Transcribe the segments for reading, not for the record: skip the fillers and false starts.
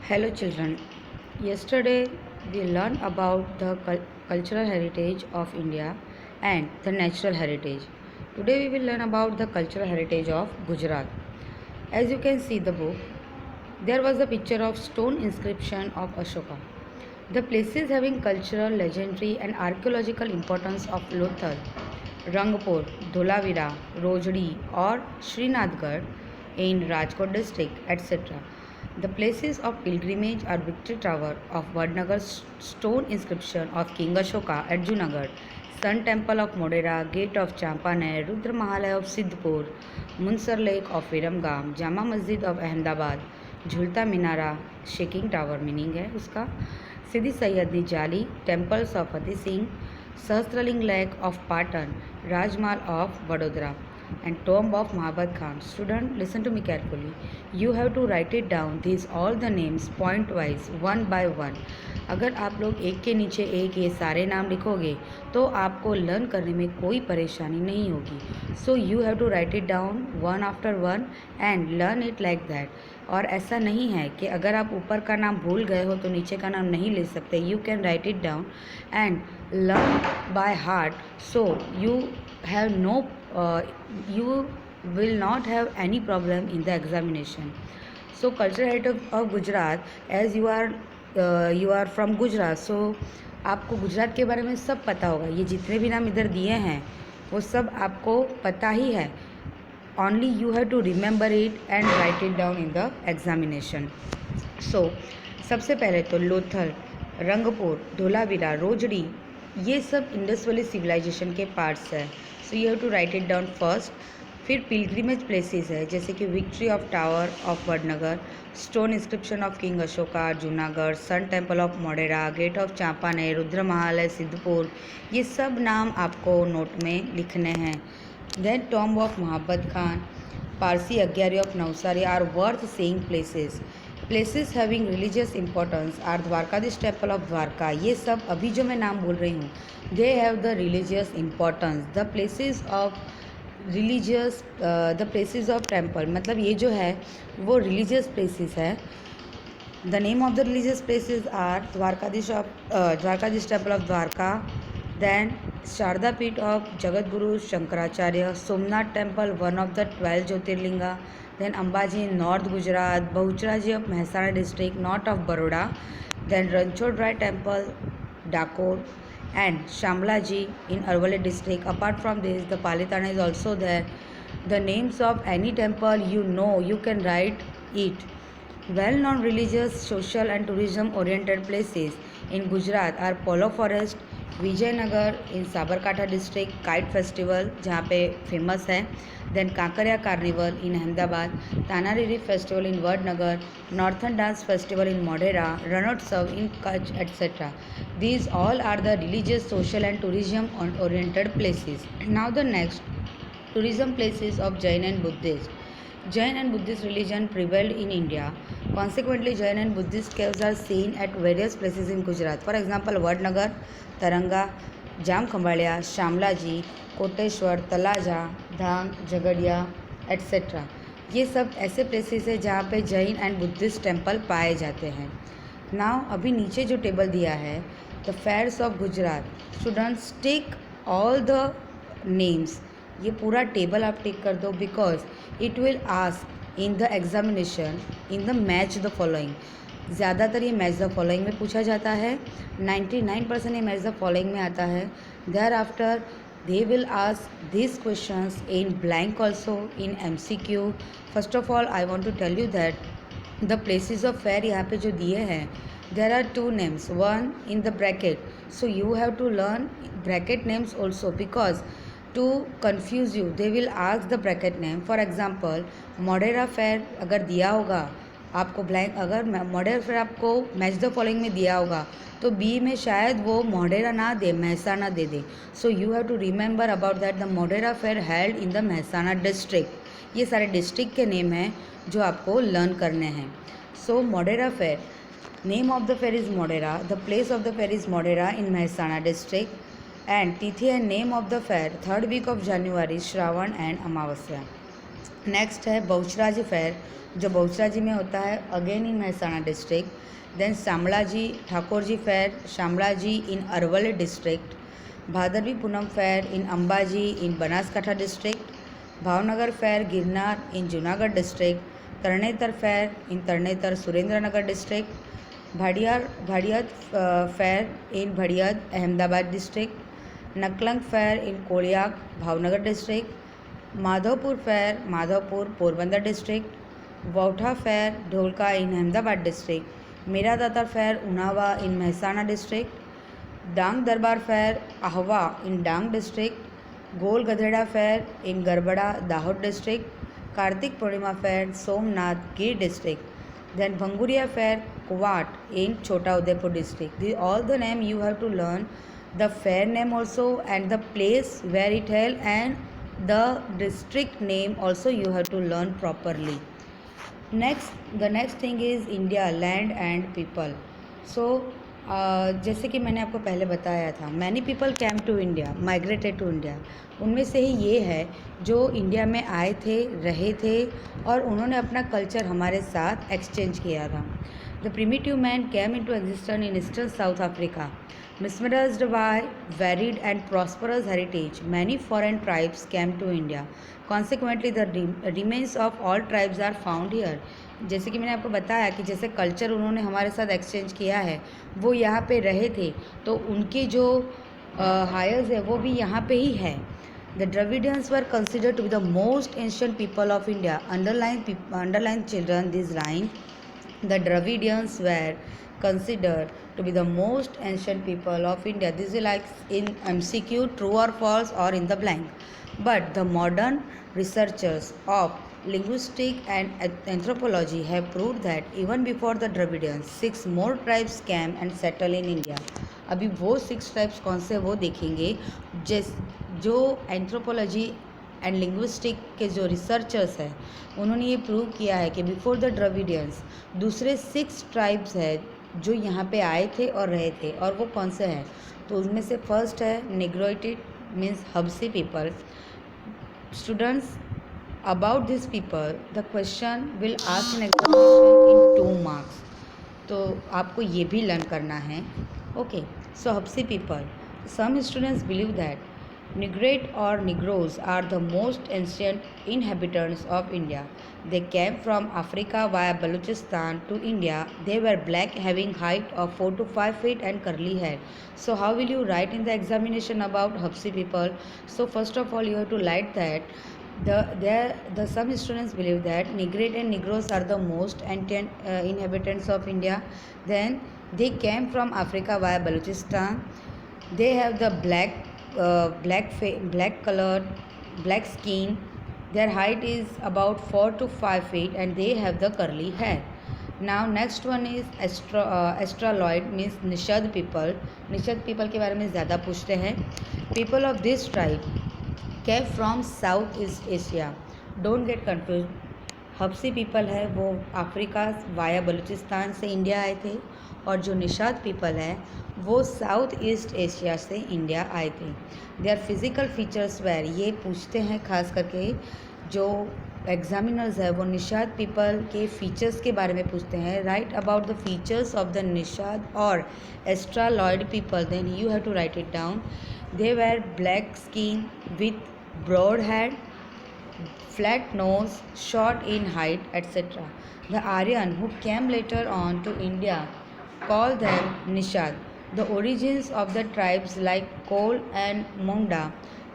Hello children. Yesterday we learned about the cultural heritage of India and the natural heritage. Today we will learn about the cultural heritage of Gujarat. As you can see the book, there was a picture of stone inscription of Ashoka. The places having cultural, legendary and archaeological importance of Lothal, Rangpur, Dholavira, Rojdi or Srinathgarh in Rajkot district, etc. The places of pilgrimage are Victory Tower of Vadnagar, stone inscription of King Ashoka at Junagadh, Sun Temple of Modera, Gate of Champaner, Rudra Mahalaya of Siddhpur, Munsar Lake of Viramgam, Jama Masjid of Ahmedabad, झूलता मीनारा shaking tower meaning है उसका, सिद्धि सैयदनी जाली, temples of Fateh Singh, Sahastralinga lake of Patan, Rajmahal of Vadodara and tomb of Mahabad Khan. Student, listen to me carefully. You have to write it down. These all the names point wise, one by one. अगर आप लोग एक के नीचे एक ये सारे नाम लिखोगे तो आपको लर्न करने में कोई परेशानी नहीं होगी. So you have to write it down one after one and learn it like that. और ऐसा नहीं है कि अगर आप ऊपर का नाम भूल गए हो तो नीचे का नाम नहीं ले सकते. You can write it down and learn by heart. So you have no you will not have any problem in the examination. So cultural heritage of Gujarat, as you are from Gujarat, so आपको गुजरात के बारे में सब पता होगा. ये जितने भी नाम इधर दिए हैं वो सब आपको पता ही है. only you have to remember it and write it down in the examination. So सबसे पहले तो लोथल, रंगपुर, धोलावीरा, रोजड़ी, ये सब इंडस वैली सिविलाइजेशन के पार्ट्स है. So you have to write it down first. फिर पिलग्रिमेज प्लेसेस है जैसे कि victory of tower of Vadnagar, stone inscription of king Ashoka Junagadh, sun temple of Modhera, gate of Champaner, Rudra Mahalaya Siddhpur, ये सब नाम आपको नोट में लिखने हैं. Then tomb of Mahabat Khan, Parsi Agiary of Navsari are worth seeing places. Places having religious importance are Dwarkadhish temple of Dwarka. ये सब अभी जो मैं नाम बोल रही हूँ they have the religious importance. The places of religious, the places of temple मतलब ये जो है वो रिलीजियस प्लेसेस है. The name of the religious places are Dwarkadhish temple of Dwarka, then Sharda Peeth of Jagat Guru Shankaracharya, Somnath temple one of the 12 Jyotirlinga, then Ambaji in North Gujarat, Bahucharaji of Mehsana district, north of Baroda, then Ranchodrai temple, Dakor, and Shamlaji in Arwale district. Apart from this, the Palitana is also there. The names of any temple you can write it. Well-known religious, social and tourism oriented places in Gujarat are Polo Forest, Vijaynagar in Sabarkantha district, kite festival जहाँ पे famous है, then Kankaria carnival in Ahmedabad, Tanariri festival in Vadnagar, northern dance festival in Modhera, Rannotsav in Kutch etcetera. These all are the religious, social and tourism oriented places. Now the next, tourism places of Jain and Buddhist. Jain and Buddhist religion prevailed in India. Consequently, Jain and Buddhist caves are seen at various places in Gujarat. For example, Vadnagar, Taranga, Jamkhambaliya, Shamlaji, Koteshwar, Talaja, Dhang, Jhagadia etcetera. ये सब ऐसे places है जहाँ पे Jain and Buddhist temple पाए जाते हैं. Now अभी नीचे जो टेबल दिया है the fairs of Gujarat. Students take all the names. ये पूरा टेबल आप टिक कर दो because it will ask in the examination in the match the following. ज़्यादातर ये मैच द फॉलोइंग में पूछा जाता है. 99% ये मैच द फॉलोइंग में आता है. Thereafter they will ask these questions in blank also in MCQ. First of all I want to tell you that the places of fair यहाँ पे जो दिए हैं there are two names, one in the bracket, so you have to learn bracket names also because to confuse you they will ask the bracket name. For example Modhera fair अगर दिया होगा आपको blank, अगर मोडेरा फेयर आपको match the following में दिया होगा तो बी में शायद वो मोडेरा ना दे, महसाना दे दे. So you have to remember about that the Modhera fair held in the Mehsana district. ये सारे डिस्ट्रिक्ट के नेम हैं जो आपको लर्न करने हैं. So Modhera fair, name of the fair is Modhera, the place of the fair is Modhera in Mehsana district, and tithi and name of the fair 3rd week of January, Shravan and Amavasya. Next है Bahucharaji fair, जो बहुचराजी में होता है, again in Mehsana district. Then Shamlaji Thakorji fair, Shamlaji in Aravalli district. Bhadarvi Poonam fair in Ambaji in Banaskantha district. Bhavnagar fair Girnar in Junagadh district. Tarnetar fair in Tarnetar Surendranagar district. Bhadiyat fair in Bhadiyat Ahmedabad district. Naklang fair in Koliyak Bhavnagar district. Madhavpur fair Madhavpur Porbandar district. Vautha fair Dholka in Ahmedabad district. Miradatar fair Unava in Mehsana district. Dang Darbar fair Ahwa in Dang district. Gol Gadheda fair in Garbada Dahod district. Kartik Purnima fair Somnath Gir district. Then Bhanguriya fair Kuvat in Chhota Udaipur district. All the name you have to learn the fair name also and the place where it held and the district name also you have to learn properly. The next thing is India land and people. So जैसे कि मैंने आपको पहले बताया था, many people came to India, migrated to India. उनमें से ही ये है जो इंडिया में आए थे, रहे थे और उन्होंने अपना कल्चर हमारे साथ एक्सचेंज किया था। The primitive man came into existence in eastern South Africa, mesmerized by varied and prosperous heritage. Many foreign tribes came to India. Consequently, the remains of all tribes are found here. जैसे कि मैंने आपको बताया कि जैसे culture उन्होंने हमारे साथ एक्सचेंज किया है, वो यहाँ पे रहे थे, तो उनके जो हायर्स है वो भी यहाँ पे ही है। The Dravidians were considered to be the most ancient people of India. Underline children this line, the Dravidians were considered to be the most ancient people of India. This is like in MCQ, true or false or in the blank. But the modern researchers of linguistics and anthropology have proved that even before the Dravidians, 6 more tribes came and settled in India. अभी वो 6 tribes कौन से वो देखेंगे, जो anthropology and linguistic के जो researchers हैं उन्होंने ये प्रूव किया है कि बिफोर द द्रविडियंस दूसरे 6 ट्राइब्स हैं जो यहाँ पे आए थे और रहे थे। और वो कौन से हैं, तो उनमें से फर्स्ट है negroid means Habshi people. Students, about this people the question will ask in examination in 2 marks, तो आपको ये भी लर्न करना है। Okay, so Habshi people, some students believe that Negrite or Negroes are the most ancient inhabitants of India. They came from Africa via Balochistan to India. They were black, having height of 4 to 5 feet and curly hair. So how will you write in the examination about Hapsi people? So first of all, you have to write that some students believe that Negrite and Negroes are the most ancient inhabitants of India. Then they came from Africa via Balochistan. They have the black color, black skin. Their height is about 4 to 5 feet and they have the curly hair. Now next one is astraloid means Nishad people. Nishad people के बारे में ज़्यादा पूछते हैं। People of this tribe came from South East Asia. Don't get confused. Habshi people है वो Africa via Balochistan से India आए थे और जो निषाद पीपल है वो साउथ ईस्ट एशिया से इंडिया आए थे। देयर फिज़िकल फीचर्स वेर, ये पूछते हैं खास करके जो एग्जामिनर्स है वो निषाद पीपल के फीचर्स के बारे में पूछते हैं। Write about the features of the Nishad और Australoid people, then you have to write it down. They were black skin with broad head, flat nose, short in height, etc. The Aryan who came later on to India called them Nishad. The origins of the tribes like Kol and Munda,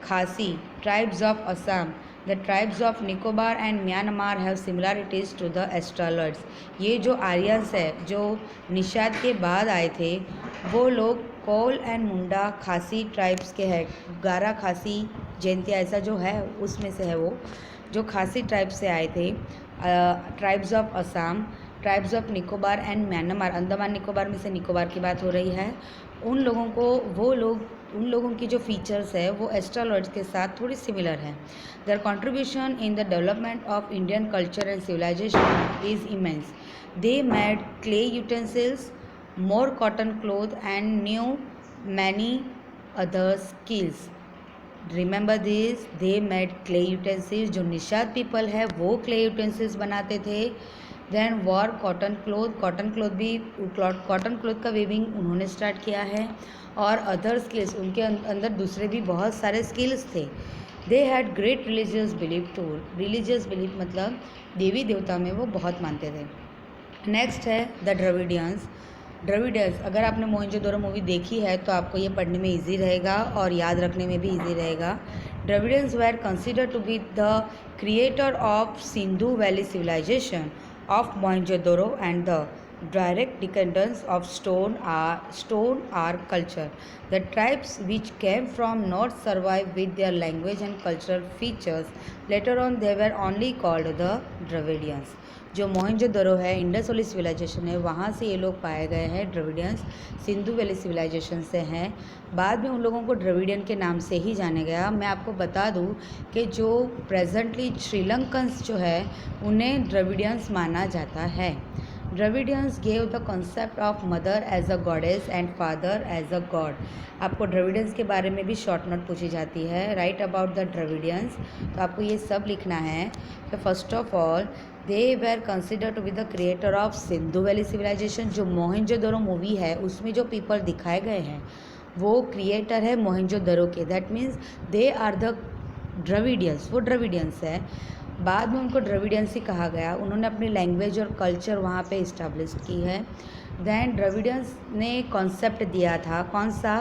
Khasi, tribes of Assam, the tribes of Nicobar and Myanmar have similarities to the Australoids. ये जो Aryans है जो निषाद के बाद आए थे वो लोग कोल एंड मुंडा खासी ट्राइब्स के हैं। गारा खासी जयंतिया ऐसा जो है उसमें से है वो जो खासी ट्राइब से आए थे। Tribes of Assam, tribes of Nicobar and Myanmar, Andaman Nicobar में से निकोबार की बात हो रही है। उन लोगों की जो फीचर्स है वो एस्ट्रोलॉइड्स के साथ थोड़ी सिमिलर है। Their contribution in the development of Indian culture and civilisation is immense. They made clay utensils, more cotton cloth and knew many other skills. Remember this, they made clay utensils, जो Nishad people है वो clay utensils बनाते थे। Then wore cotton cloth, cotton cloth का weaving उन्होंने start किया है। और अदर स्किल्स, उनके अंदर दूसरे भी बहुत सारे स्किल्स थे। They had great religious belief too, religious belief मतलब देवी देवता में वो बहुत मानते थे। नेक्स्ट है द द्रविडियंस। द्रविडियंस, अगर आपने मोहनजोदड़ो मूवी देखी है तो आपको ये पढ़ने में इजी रहेगा और याद रखने में भी इजी रहेगा। Dravidians were consider to be the creator of Sindhu valley civilisation of Mohenjodaro and the direct descendants of stone art culture. The tribes which came from north survived with their language and cultural features. Later on they were only called the Dravidians. जो मोहनजोदड़ो है, Indus valley civilisation है, वहाँ से ये लोग पाए गए हैं। द्रविडियंस सिंधु वैली सिविलाइजेशन से हैं। बाद में उन लोगों को द्रविडियन के नाम से ही जाना गया। मैं आपको बता दूं कि जो प्रेजेंटली श्रीलंकन्स जो है उन्हें द्रविडियंस माना जाता है। Dravidians gave the concept of mother as a goddess and father as a god. आपको द्रविडियंस के बारे में भी शॉर्ट नोट पूछी जाती है। राइट अबाउट द द्रविडियंस, तो आपको ये सब लिखना है कि first of all they were consider to be the creator of Sindhu valley civilisation. जो मोहनजोदड़ो मूवी है उसमें जो पीपल दिखाए गए हैं वो क्रिएटर है मोहनजोदड़ो के। That means they are the Dravidians, वो द्रविडियंस है। बाद में उनको द्रविडियंस ही कहा गया। उन्होंने अपनी लैंग्वेज और कल्चर वहाँ पे इस्टेब्लिश की है। दैन द्रविडियंस ने कॉन्सेप्ट दिया था, कौन सा?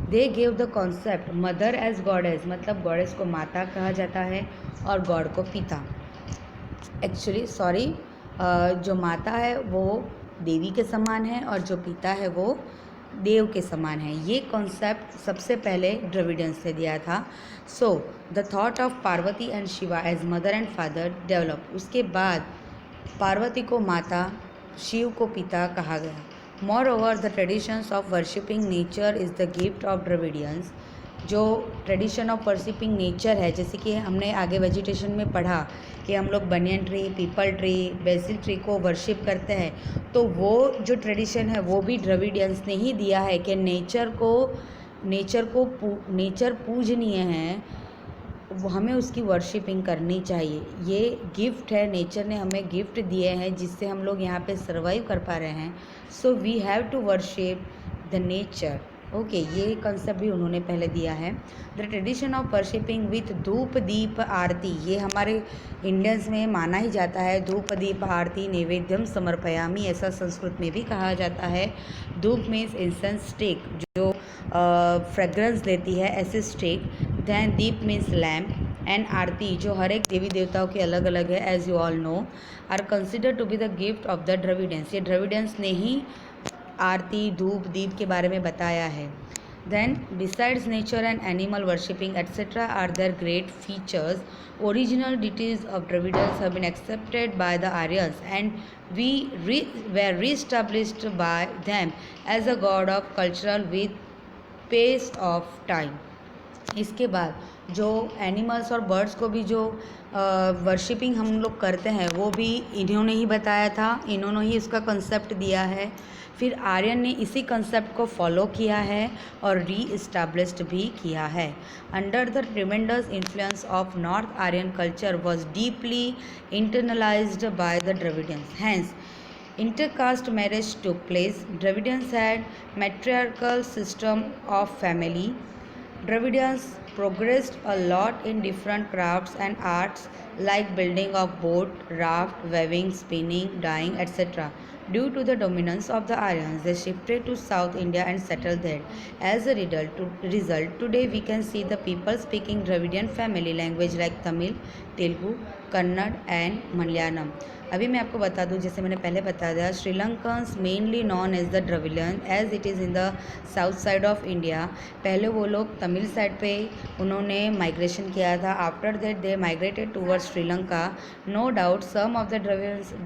They gave the concept mother as goddess, मतलब गॉडेस को माता कहा जाता है और गॉड को पिता। एक्चुअली सॉरी, जो माता है वो देवी के समान है और जो पिता है वो देव के समान है। ये कॉन्सेप्ट सबसे पहले द्रविडियंस ने दिया था। So the thought of Parvati and Shiva as mother and father develop. उसके बाद पार्वती को माता, शिव को पिता कहा गया। More over the traditions of worshipping nature is the gift of Dravidians. जो ट्रेडिशन ऑफ वर्शिपिंग नेचर है, जैसे कि हमने आगे वेजिटेशन में पढ़ा कि हम लोग banyan tree, people tree, BECIL tree को वर्शिप करते हैं, तो वो जो ट्रेडिशन है वो भी द्रविडियंस ने ही दिया है कि नेचर पूजनीय है, वो हमें उसकी वर्शिपिंग करनी चाहिए। ये गिफ्ट है, नेचर ने हमें गिफ्ट दिए हैं जिससे हम लोग यहाँ पे सर्वाइव कर पा रहे हैं। So we have to worship the nature. Okay, ये कंसेप्ट भी उन्होंने पहले दिया है। The tradition of worshipping with dhoop deep आरती, ये हमारे इंडियंस में माना ही जाता है। धूप दीप आरती नैवेद्यम समर्पयामी, ऐसा संस्कृत में भी कहा जाता है। धूप मीन्स इंसेंस स्टिक, जो फ्रेग्रेंस देती है, ऐसे stick. Then deep means lamp and aarti, जो हर एक देवी देवताओं की अलग अलग है, as you all know, are consider to be the gift of the Dravidians. ये द्रविडियंस ने ही आरती, धूप, दीप के बारे में बताया है। Then besides nature and animal worshipping etcetera are their great features. Original deities of Dravidians have been accepted by the Aryans and were reestablished by them as a god of cultural with pace of time. इसके बाद जो animals और birds को भी जो worshipping हम लोग करते हैं वो भी इन्होंने ही बताया था, इन्होंने ही इसका कंसेप्ट दिया है। फिर आर्यन ने इसी कंसेप्ट को फॉलो किया है और री इस्टेब्लिश्ड भी किया है। Under the tremendous influence of north Aryan culture was deeply internalised by the Dravidians. Hence intercaste marriage took place. Dravidians had matriarchal system of family. Dravidians progressed a lot in different crafts and arts like building of boat, raft, weaving, spinning, dyeing, etc. Due to the dominance of the Aryans, they shifted to South India and settled there. As a result, today we can see the people speaking Dravidian family language like Tamil, Telugu, Kannada and Malayalam. अभी मैं आपको बता दूं, जैसे मैंने पहले बता दिया, Sri Lankans mainly known as the Dravidian as it is in the south side of India. पहले वो लोग तमिल साइड पे उन्होंने माइग्रेशन किया था। After that they migrated towards Sri Lanka. No doubt some of the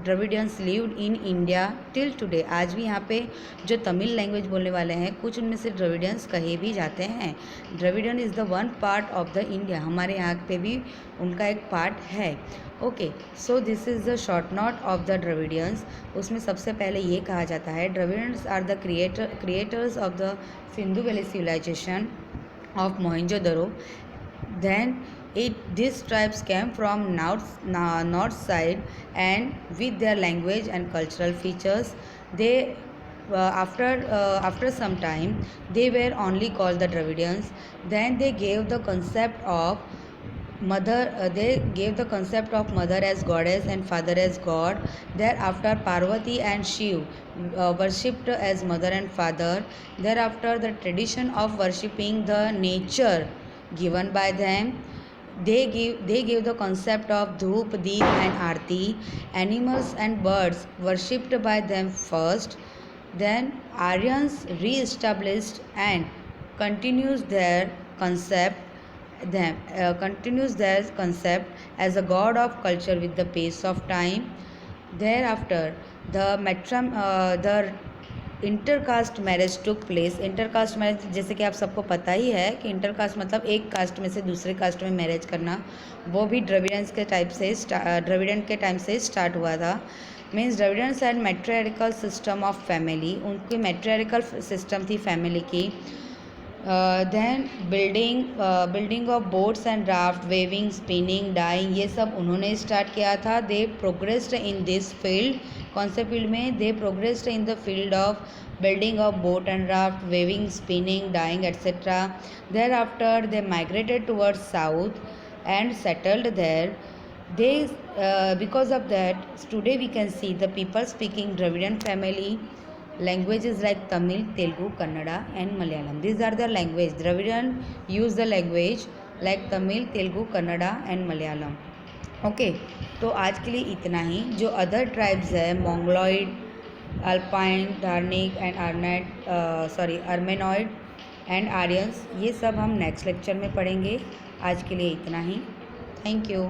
Dravidians lived in India till today. आज भी यहाँ पे जो तमिल लैंग्वेज बोलने वाले हैं कुछ उनमें से द्रविडियंस कहे भी जाते हैं। Dravidian is the one part of the India, हमारे यहाँ पे भी उनका एक पार्ट है। Okay, so this is the short note of the Dravidians. उसमें सबसे पहले ये कहा जाता है Dravidians are the creators of the Sindhu valley civilisation of Mohenjodaro. Then these tribes came from north side, and with their language and cultural features, they after some time they were only called the Dravidians. Then they gave the concept of mother as goddess and father as god. Thereafter Parvati and Shiv worshipped as mother and father. Thereafter the tradition of worshipping the nature given by them, they gave the concept of Dhoop, Deep and Aarti. Animals and birds worshipped by them first. Then Aryans re-established and continues their concept continues their concept as a god of culture with the pace of time. Thereafter, the intercaste marriage took place. Intercaste marriage जैसे कि आप सबको पता ही है कि intercaste मतलब एक cast में से दूसरे कास्ट में मैरिज करना, वो भी द्रविडियंस के टाइम से स्टार्ट हुआ था. Means Dravidians and matriarchal system of family, उनकी मैट्रियार्कल सिस्टम थी फैमिली की. Then building of boats and raft, weaving, spinning, dyeing, ये सब उन्होंने स्टार्ट किया था. They progressed in this field. कौन से फील्ड में? They progressed in the field of building of boat and raft, weaving, spinning, dyeing, etc. Thereafter they migrated towards south and settled there. They because of that, today we can see the people speaking Dravidian family languages like Tamil, Telugu, Kannada and Malayalam. These are the language. Dravidian use the language like Tamil, Telugu, Kannada and Malayalam. Okay तो आज के लिए इतना ही. जो other tribes है, मोंगलॉइड, alpine, डार्निक and अर्मेनॉइड and Aryans, ये सब हम नेक्स्ट लेक्चर में पढ़ेंगे. आज के लिए इतना ही. Thank you.